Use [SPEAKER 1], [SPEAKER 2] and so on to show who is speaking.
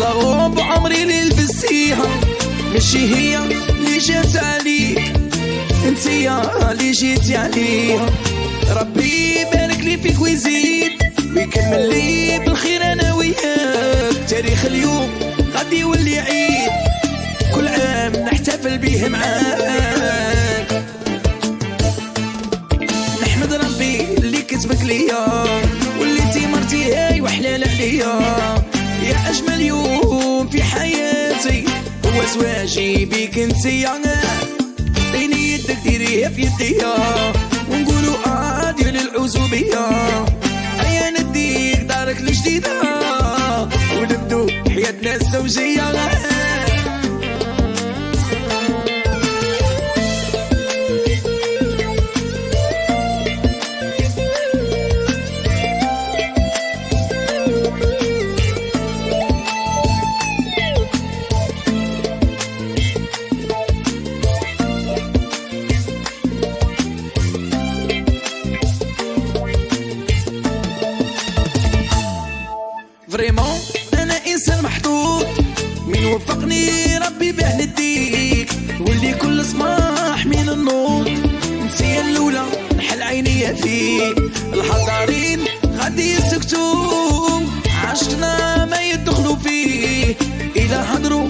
[SPEAKER 1] ظلام بعمري اللي لبستيها، ماشي هي اللي جات عليك، انتيا اللي جيتي عليها. ربي يبارك لي فيك ويزيد ويكمل لي بالخير انا وياك. تاريخ اليوم غادي يولي عيد، كل عام نحتفل بيه معاك. نحمد ربي اللي كتبك ليا وليتي مرتي هاي وحلال عليا. يا اجمل يوم في حياتي هو زواجي بيك انتيا، عيني يدك ديريها في يديا ونقولوا ديال العزوبية. ايا نديك دارك الجديدة ونبدو حياتنا الزوجية. فريمون انا انسان محظوظ، من وفقني ربي باه نديك واللي كل صباح من النور. انتي الاولى نحل عينيا فيك، الحضارين غادي يسكتوا عشقنا ما يدخلوا فيه. اذا هضروا